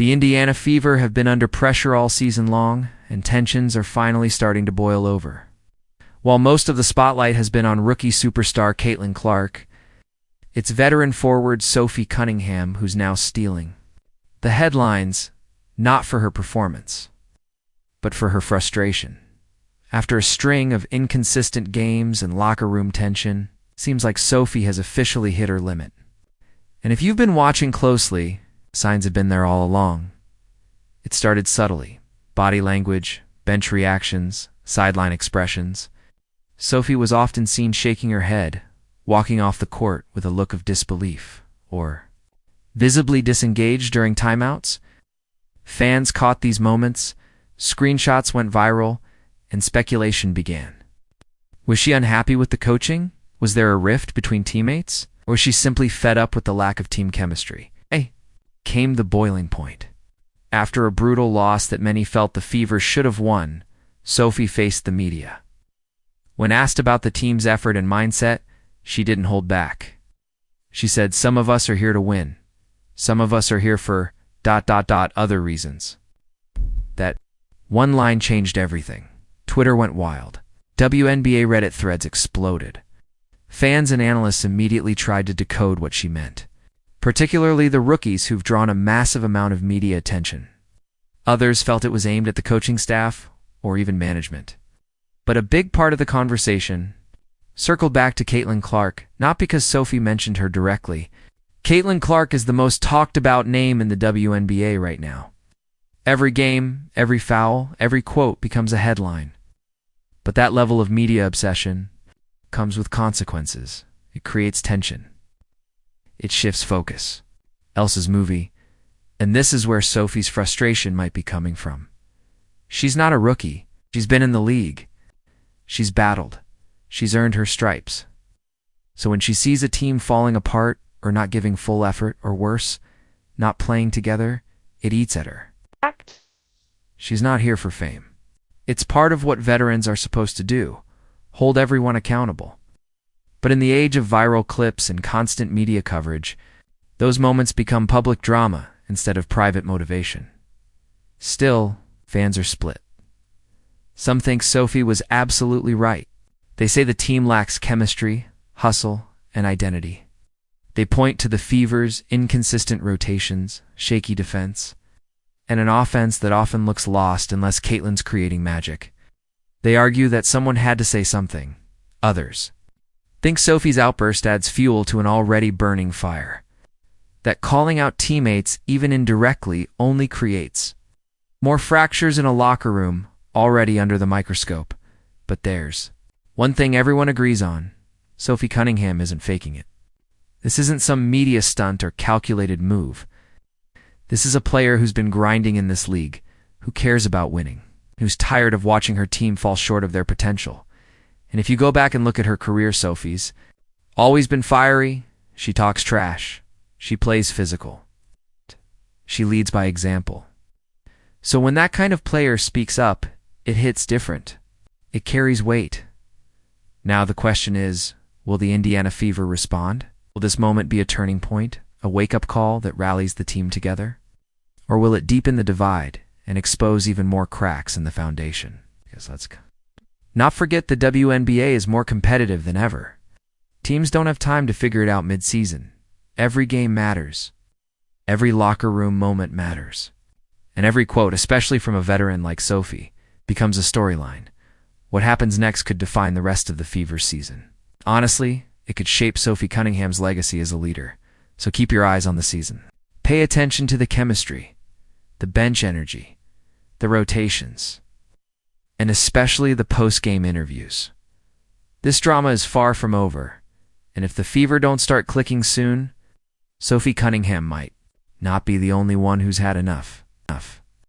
The Indiana Fever have been under pressure all season long, and tensions are finally starting to boil over. While most of the spotlight has been on rookie superstar Caitlin Clark, it's veteran forward Sophie Cunningham who's now stealing the headlines, not for her performance, but for her frustration. After a string of inconsistent games and locker room tension, seems like Sophie has officially hit her limit. And if you've been watching closely, signs have been there all along. It started subtly. Body language, bench reactions, sideline expressions. Sophie was often seen shaking her head, walking off the court with a look of disbelief, or visibly disengaged during timeouts. Fans caught these moments, screenshots went viral, and speculation began. Was she unhappy with the coaching? Was there a rift between teammates? Or was she simply fed up with the lack of team chemistry? Came the boiling point. After a brutal loss that many felt the Fever should have won, Sophie faced the media. When asked about the team's effort and mindset, she didn't hold back. She said, "Some of us are here to win. Some of us are here for ... other reasons." That one line changed everything. Twitter went wild. WNBA Reddit threads exploded. Fans and analysts immediately tried to decode what she meant, particularly the rookies who've drawn a massive amount of media attention. Others felt it was aimed at the coaching staff or even management. But a big part of the conversation circled back to Caitlin Clark, not because Sophie mentioned her directly. Caitlin Clark is the most talked about name in the WNBA right now. Every game, every foul, every quote becomes a headline. But that level of media obsession comes with consequences. It creates tension. It shifts focus. Elsa's movie. And this is where Sophie's frustration might be coming from. She's not a rookie. She's been in the league. She's battled. She's earned her stripes. So when she sees a team falling apart or not giving full effort, or worse, not playing together, it eats at her. She's not here for fame. It's part of what veterans are supposed to do, hold everyone accountable. But in the age of viral clips and constant media coverage, those moments become public drama instead of private motivation. Still, fans are split. Some think Sophie was absolutely right. They say the team lacks chemistry, hustle, and identity. They point to the Fever's inconsistent rotations, shaky defense, and an offense that often looks lost unless Caitlin's creating magic. They argue that someone had to say something. Others think Sophie's outburst adds fuel to an already burning fire. That calling out teammates, even indirectly, only creates more fractures in a locker room already under the microscope. But there's one thing everyone agrees on. Sophie Cunningham isn't faking it. This isn't some media stunt or calculated move. This is a player who's been grinding in this league, who cares about winning, who's tired of watching her team fall short of their potential. And if you go back and look at her career, Sophie's always been fiery. She talks trash. She plays physical. She leads by example. So when that kind of player speaks up, it hits different. It carries weight. Now the question is, will the Indiana Fever respond? Will this moment be a turning point, a wake-up call that rallies the team together? Or will it deepen the divide and expose even more cracks in the foundation? Because let's not forget the WNBA is more competitive than ever. Teams don't have time to figure it out mid-season. Every game matters. Every locker room moment matters. And every quote, especially from a veteran like Sophie, becomes a storyline. What happens next could define the rest of the Fever season. Honestly, it could shape Sophie Cunningham's legacy as a leader. So keep your eyes on the season. Pay attention to the chemistry, the bench energy, the rotations, and especially the post-game interviews. This drama is far from over, and if the Fever don't start clicking soon, Sophie Cunningham might not be the only one who's had enough.